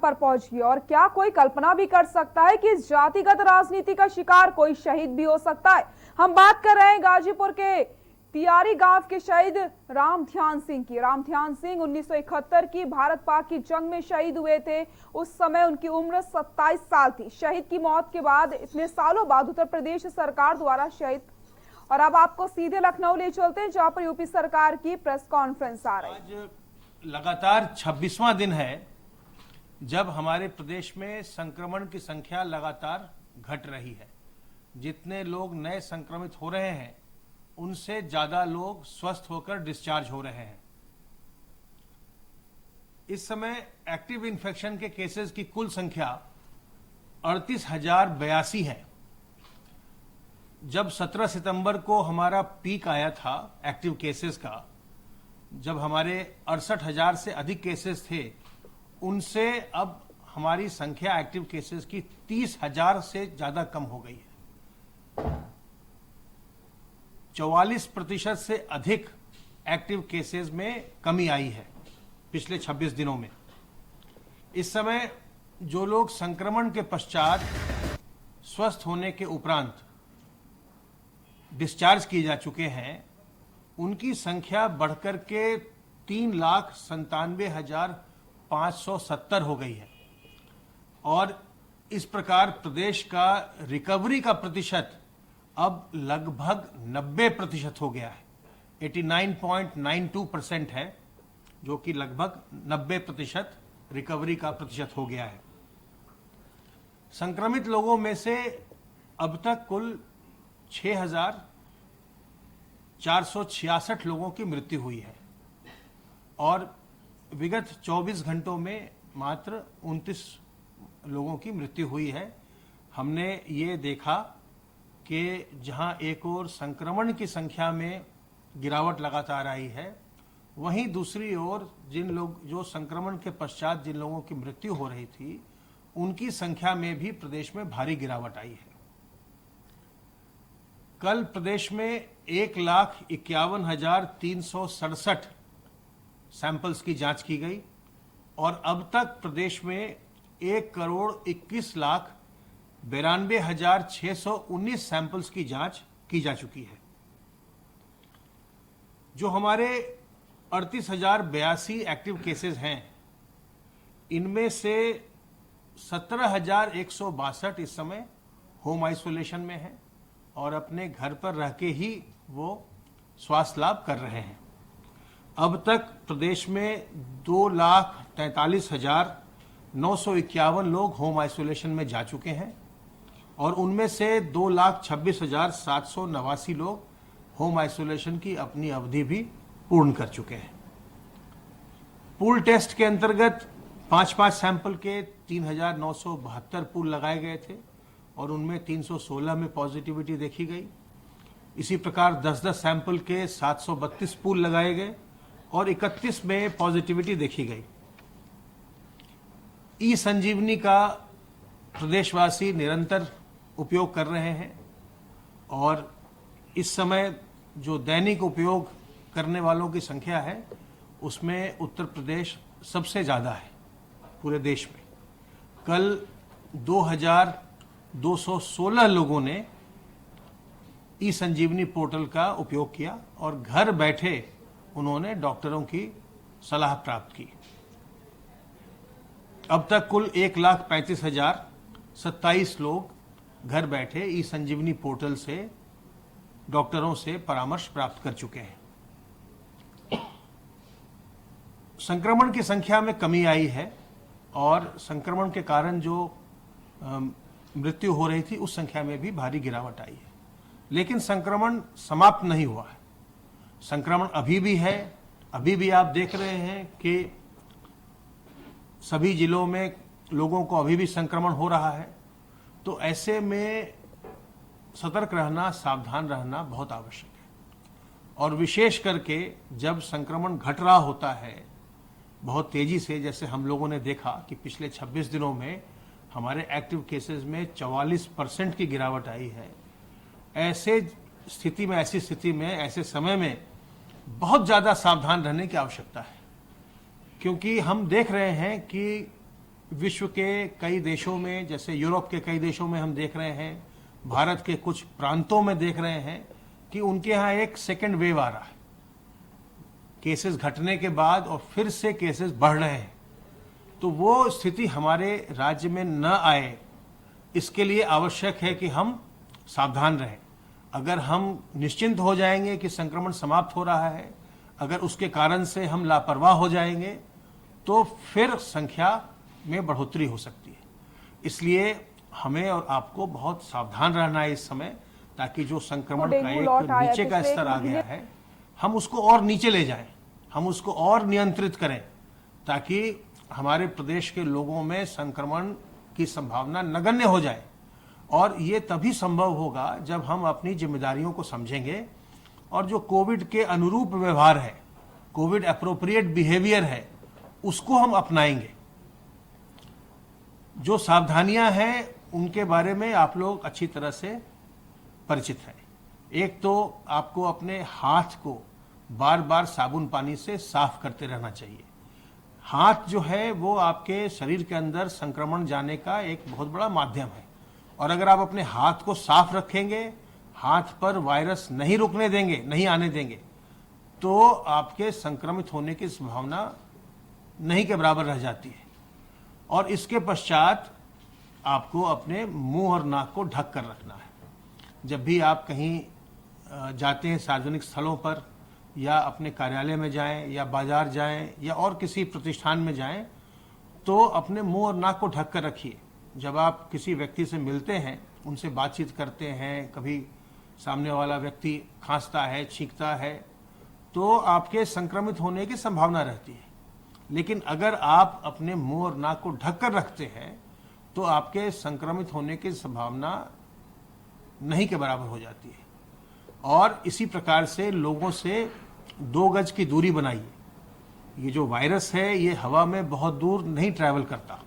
पर पहुंच गई। और क्या कोई कल्पना भी कर सकता है कि इस जातिगत राजनीति का शिकार कोई शहीद भी हो सकता है। हम बात कर रहे हैं गाजीपुर के तियारी गांव के शहीद रामध्यान सिंह की। रामध्यान सिंह 1971 की भारत पाक की जंग में शहीद हुए थे। उस समय उनकी उम्र 27 साल थी। शहीद की मौत के बाद इतने सालों बाद उत्तर प्रदेश सरकार द्वारा शहीद। और अब आपको सीधे लखनऊ ले चलते हैं, जहां पर यूपी सरकार की प्रेस कॉन्फ्रेंस आ रही है। आज लगातार 26वां दिन है जब हमारे प्रदेश में संक्रमण की संख्या लगातार घट रही है। जितने लोग नए संक्रमित हो रहे हैं उनसे ज्यादा लोग स्वस्थ होकर डिस्चार्ज हो रहे हैं। इस समय एक्टिव इन्फेक्शन के केसेस की कुल संख्या 38,082 है। जब 17 सितंबर को हमारा पीक आया था एक्टिव केसेस का, जब हमारे 68,000 से अधिक केसेस थे, उनसे अब हमारी संख्या एक्टिव केसेस की 30,000 से ज्यादा कम हो गई है। 44% से अधिक एक्टिव केसेस में कमी आई है पिछले 26 दिनों में। इस समय जो लोग संक्रमण के पश्चात स्वस्थ होने के उपरांत डिस्चार्ज किए जा चुके हैं, उनकी संख्या बढ़कर के 3,97,570 हो गई है। और इस प्रकार प्रदेश का रिकवरी का प्रतिशत अब लगभग 90% हो गया है। 89.92% है, जो कि लगभग 90% रिकवरी का प्रतिशत हो गया है। संक्रमित लोगों में से अब तक कुल 6,466 लोगों की मृत्यु हुई है और विगत 24 घंटों में मात्र 29 लोगों की मृत्यु हुई है। हमने ये देखा कि जहां एक ओर संक्रमण की संख्या में गिरावट लगातार आई है, वहीं दूसरी ओर जो संक्रमण के पश्चात जिन लोगों की मृत्यु हो रही थी, उनकी संख्या में भी प्रदेश में भारी गिरावट आई है। कल प्रदेश में 1,51,367 सैंपल्स की जांच की गई और अब तक प्रदेश में 1,21,92,619 सैंपल्स की जांच की जा चुकी है। जो हमारे 38,082 एक्टिव केसेस हैं, इनमें से 17,162 इस समय होम आइसोलेशन में हैं और अपने घर पर रह के ही वो स्वास्थ्य लाभ कर रहे हैं। अब तक प्रदेश में 2,43,951 लोग होम आइसोलेशन में जा चुके हैं और उनमें से 2,26,789 लोग होम आइसोलेशन की अपनी अवधि भी पूर्ण कर चुके हैं। पूल टेस्ट के अंतर्गत 5-5 सैंपल के 3,972 पूल लगाए गए थे और उनमें 316 में पॉजिटिविटी देखी गई। इसी प्रकार 10-10 सैंपल के 732 पूल लगाए गए और 31 में पॉजिटिविटी देखी गई। ई संजीवनी का प्रदेशवासी निरंतर उपयोग कर रहे हैं और इस समय जो दैनिक उपयोग करने वालों की संख्या है, उसमें उत्तर प्रदेश सबसे ज़्यादा है पूरे देश में। कल 2,216 लोगों ने ई संजीवनी पोर्टल का उपयोग किया और घर बैठे उन्होंने डॉक्टरों की सलाह प्राप्त की। अब तक कुल 1,35,027 लोग घर बैठे ई संजीवनी पोर्टल से डॉक्टरों से परामर्श प्राप्त कर चुके हैं। संक्रमण की संख्या में कमी आई है और संक्रमण के कारण जो मृत्यु हो रही थी, उस संख्या में भी भारी गिरावट आई है। लेकिन संक्रमण समाप्त नहीं हुआ है। संक्रमण अभी भी है। अभी भी आप देख रहे हैं कि सभी जिलों में लोगों को अभी भी संक्रमण हो रहा है। तो ऐसे में सतर्क रहना, सावधान रहना बहुत आवश्यक है। और विशेष करके जब संक्रमण घट रहा होता है बहुत तेजी से, जैसे हम लोगों ने देखा कि पिछले 26 दिनों में हमारे एक्टिव केसेस में 44% की गिरावट आई है, ऐसी स्थिति में ऐसे समय में बहुत ज़्यादा सावधान रहने की आवश्यकता है। क्योंकि हम देख रहे हैं कि विश्व के कई देशों में, जैसे यूरोप के कई देशों में हम देख रहे हैं, भारत के कुछ प्रांतों में देख रहे हैं कि उनके यहाँ एक सेकेंड वेव आ रहा है। केसेस घटने के बाद और फिर से केसेस बढ़ रहे हैं। तो वो स्थिति हमारे राज्य में न आए, इसके लिए आवश्यक है कि हम सावधान रहें। अगर हम निश्चिंत हो जाएंगे कि संक्रमण समाप्त हो रहा है, अगर उसके कारण से हम लापरवाह हो जाएंगे, तो फिर संख्या में बढ़ोतरी हो सकती है। इसलिए हमें और आपको बहुत सावधान रहना है इस समय, ताकि जो संक्रमण का एक नीचे का स्तर आ गया है, हम उसको और नीचे ले जाएं, हम उसको और नियंत्रित करें, ताकि हमारे प्रदेश के लोगों में संक्रमण की संभावना नगण्य हो जाए। और ये तभी संभव होगा जब हम अपनी जिम्मेदारियों को समझेंगे और जो कोविड के अनुरूप व्यवहार है, कोविड एप्रोप्रिएट बिहेवियर है, उसको हम अपनाएंगे। जो सावधानियां हैं उनके बारे में आप लोग अच्छी तरह से परिचित हैं। एक तो आपको अपने हाथ को बार बार साबुन पानी से साफ करते रहना चाहिए। हाथ जो है वो आपके शरीर के अंदर संक्रमण जाने का एक बहुत बड़ा माध्यम है, और अगर आप अपने हाथ को साफ रखेंगे, हाथ पर वायरस नहीं रुकने देंगे, नहीं आने देंगे, तो आपके संक्रमित होने की संभावना नहीं के बराबर रह जाती है। और इसके पश्चात आपको अपने मुंह और नाक को ढक कर रखना है। जब भी आप कहीं जाते हैं सार्वजनिक स्थलों पर, या अपने कार्यालय में जाएं, या बाजार जाएं, या और किसी प्रतिष्ठान में जाएं, तो अपने मुंह और नाक को ढक कर रखिए। जब आप किसी व्यक्ति से मिलते हैं, उनसे बातचीत करते हैं, कभी सामने वाला व्यक्ति खांसता है, छींकता है, तो आपके संक्रमित होने की संभावना रहती है। लेकिन अगर आप अपने मुंह और नाक को ढक कर रखते हैं, तो आपके संक्रमित होने की संभावना नहीं के बराबर हो जाती है। और इसी प्रकार से लोगों से 2 गज की दूरी बनाइए। ये जो वायरस है ये हवा में बहुत दूर नहीं ट्रैवल करता,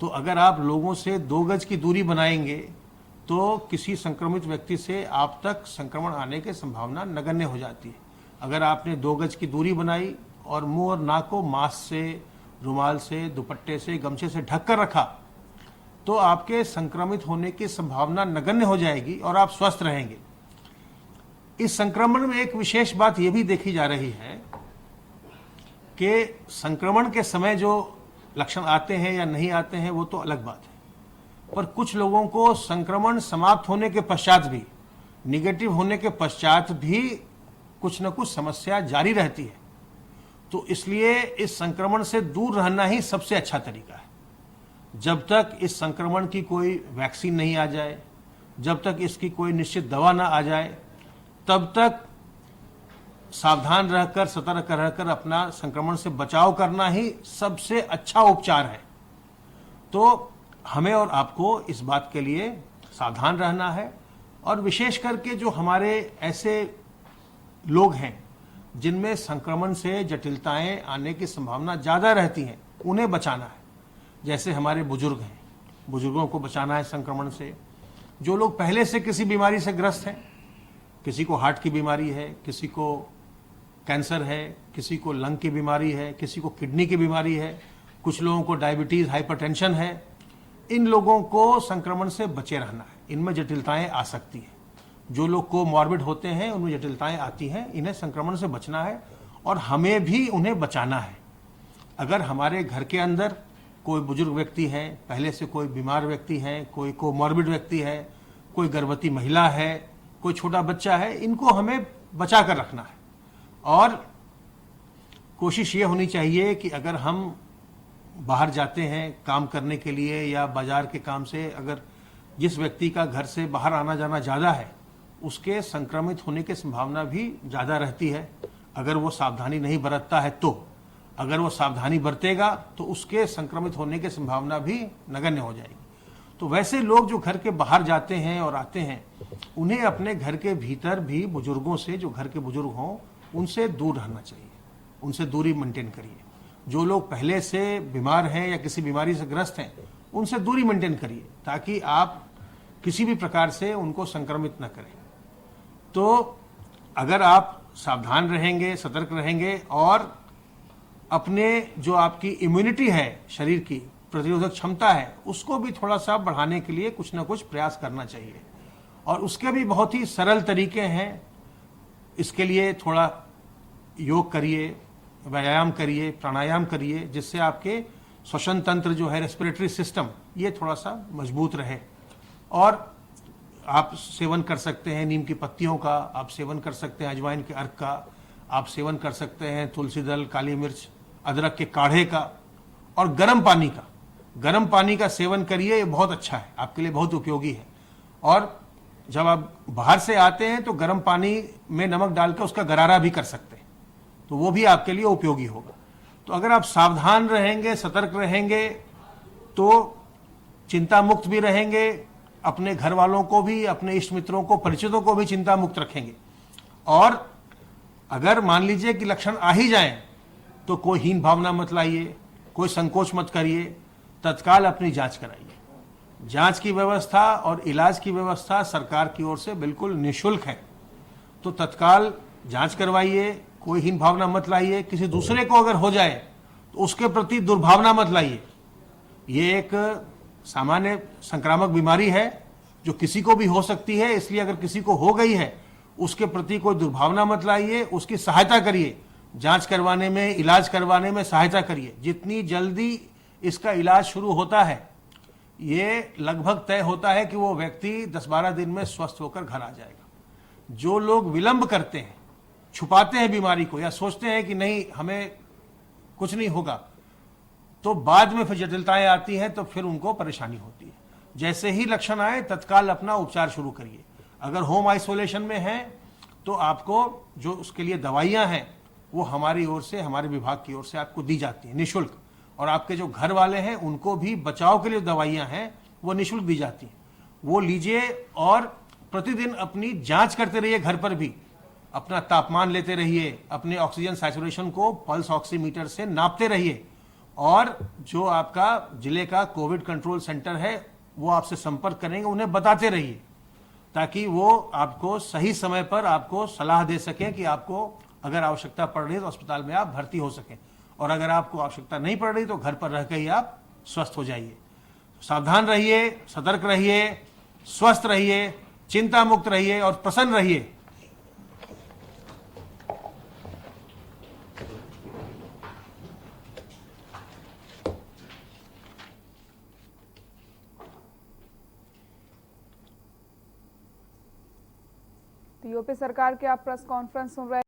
तो अगर आप लोगों से 2 गज की दूरी बनाएंगे तो किसी संक्रमित व्यक्ति से आप तक संक्रमण आने की संभावना नगण्य हो जाती है। अगर आपने 2 गज की दूरी बनाई और मुंह और नाक को मास्क से, रुमाल से, दुपट्टे से, गमछे से ढक कर रखा, तो आपके संक्रमित होने की संभावना नगण्य हो जाएगी और आप स्वस्थ रहेंगे। इस संक्रमण में एक विशेष बात यह भी देखी जा रही है कि संक्रमण के समय जो लक्षण आते हैं या नहीं आते हैं वो तो अलग बात है, पर कुछ लोगों को संक्रमण समाप्त होने के पश्चात भी, निगेटिव होने के पश्चात भी कुछ न कुछ समस्या जारी रहती है। तो इसलिए इस संक्रमण से दूर रहना ही सबसे अच्छा तरीका है। जब तक इस संक्रमण की कोई वैक्सीन नहीं आ जाए, जब तक इसकी कोई निश्चित दवा ना आ जाए, तब तक सावधान रहकर, सतर्क रहकर अपना संक्रमण से बचाव करना ही सबसे अच्छा उपचार है। तो हमें और आपको इस बात के लिए सावधान रहना है, और विशेष करके जो हमारे ऐसे लोग हैं जिनमें संक्रमण से जटिलताएं आने की संभावना ज़्यादा रहती हैं, उन्हें बचाना है। जैसे हमारे बुजुर्ग हैं, बुजुर्गों को बचाना है संक्रमण से। जो लोग पहले से किसी बीमारी से ग्रस्त हैं, किसी को हार्ट की बीमारी है, किसी को कैंसर है, किसी को लंग की बीमारी है, किसी को किडनी की बीमारी है, कुछ लोगों को डायबिटीज़, हाइपरटेंशन है, इन लोगों को संक्रमण से बचे रहना है। इनमें जटिलताएं आ सकती हैं। जो लोग कोमॉर्बिड होते हैं उनमें जटिलताएं आती हैं, इन्हें संक्रमण से बचना है और हमें भी उन्हें बचाना है। अगर हमारे घर के अंदर कोई बुजुर्ग व्यक्ति है, पहले से कोई बीमार व्यक्ति है, कोई कोमॉर्बिड व्यक्ति है, कोई गर्भवती महिला है, कोई छोटा बच्चा है, इनको हमें बचा कर रखना है। और कोशिश ये होनी चाहिए कि अगर हम बाहर जाते हैं काम करने के लिए या बाजार के काम से, अगर जिस व्यक्ति का घर से बाहर आना जाना ज़्यादा है, उसके संक्रमित होने की संभावना भी ज़्यादा रहती है। अगर वो सावधानी नहीं बरतता है तो, अगर वो सावधानी बरतेगा तो उसके संक्रमित होने की संभावना भी नगण्य हो जाएगी। तो वैसे लोग जो घर के बाहर जाते हैं और आते हैं, उन्हें अपने घर के भीतर भी बुजुर्गों से, जो घर के बुजुर्ग हों, उनसे दूर रहना चाहिए, उनसे दूरी मेंटेन करिए। जो लोग पहले से बीमार हैं या किसी बीमारी से ग्रस्त हैं, उनसे दूरी मेंटेन करिए, ताकि आप किसी भी प्रकार से उनको संक्रमित न करें। तो अगर आप सावधान रहेंगे, सतर्क रहेंगे और अपने जो आपकी इम्यूनिटी है शरीर की, प्रतिरोधक क्षमता है उसको भी थोड़ा सा बढ़ाने के लिए कुछ ना कुछ प्रयास करना चाहिए। और उसके भी बहुत ही सरल तरीके हैं। इसके लिए थोड़ा योग करिए, व्यायाम करिए, प्राणायाम करिए, जिससे आपके श्वसन तंत्र जो है, रेस्पिरेटरी सिस्टम, ये थोड़ा सा मजबूत रहे। और आप सेवन कर सकते हैं नीम की पत्तियों का, आप सेवन कर सकते हैं अजवाइन के अर्क का, आप सेवन कर सकते हैं तुलसी दल, काली मिर्च, अदरक के काढ़े का, और गर्म पानी का। गर्म पानी का सेवन करिए, ये बहुत अच्छा है, आपके लिए बहुत उपयोगी है। और जब आप बाहर से आते हैं तो गर्म पानी में नमक डालकर उसका गरारा भी कर सकते हैं, तो वो भी आपके लिए उपयोगी होगा। तो अगर आप सावधान रहेंगे, सतर्क रहेंगे, तो चिंता मुक्त भी रहेंगे, अपने घर वालों को भी, अपने इष्ट मित्रों को, परिचितों को भी चिंता मुक्त रखेंगे। और अगर मान लीजिए कि लक्षण आ ही जाएं, तो कोई हीन भावना मत लाइए, कोई संकोच मत करिए, तत्काल अपनी जांच कराइए। जांच की व्यवस्था और इलाज की व्यवस्था सरकार की ओर से बिल्कुल निःशुल्क है, तो तत्काल जांच करवाइए, कोई हीन भावना मत लाइए। किसी दूसरे को अगर हो जाए तो उसके प्रति दुर्भावना मत लाइए। ये एक सामान्य संक्रामक बीमारी है जो किसी को भी हो सकती है, इसलिए अगर किसी को हो गई है उसके प्रति कोई दुर्भावना मत लाइए, उसकी सहायता करिए, जांच करवाने में, इलाज करवाने में सहायता करिए। जितनी जल्दी इसका इलाज शुरू होता है, ये लगभग तय होता है कि वो व्यक्ति 10-12 दिन में स्वस्थ होकर घर आ जाएगा। जो लोग विलंब करते हैं, छुपाते हैं बीमारी को, या सोचते हैं कि नहीं हमें कुछ नहीं होगा, तो बाद में फिर जटिलताएं आती हैं, तो फिर उनको परेशानी होती है। जैसे ही लक्षण आए तत्काल अपना उपचार शुरू करिए। अगर होम आइसोलेशन में है तो आपको जो उसके लिए दवाइयां हैं वो हमारी ओर से, हमारे विभाग की ओर से आपको दी जाती है निःशुल्क। और आपके जो घर वाले हैं उनको भी बचाव के लिए दवाइयां हैं वो निःशुल्क दी जाती हैं, वो लीजिए। और प्रतिदिन अपनी जांच करते रहिए, घर पर भी अपना तापमान लेते रहिए, अपने ऑक्सीजन सैचुरेशन को पल्स ऑक्सीमीटर से नापते रहिए। और जो आपका जिले का कोविड कंट्रोल सेंटर है वो आपसे संपर्क करेंगे, उन्हें बताते रहिए, ताकि वो आपको सही समय पर आपको सलाह दे सकें कि आपको अगर आवश्यकता पड़ रही है तो अस्पताल में आप भर्ती हो सकें, और अगर आपको आवश्यकता नहीं पड़ रही तो घर पर रहकर ही आप स्वस्थ हो जाइए। सावधान रहिए, सतर्क रहिए, स्वस्थ रहिए, चिंता मुक्त रहिए और प्रसन्न रहिए। यूपी सरकार के आप प्रेस कॉन्फ्रेंस सुन रहे हैं।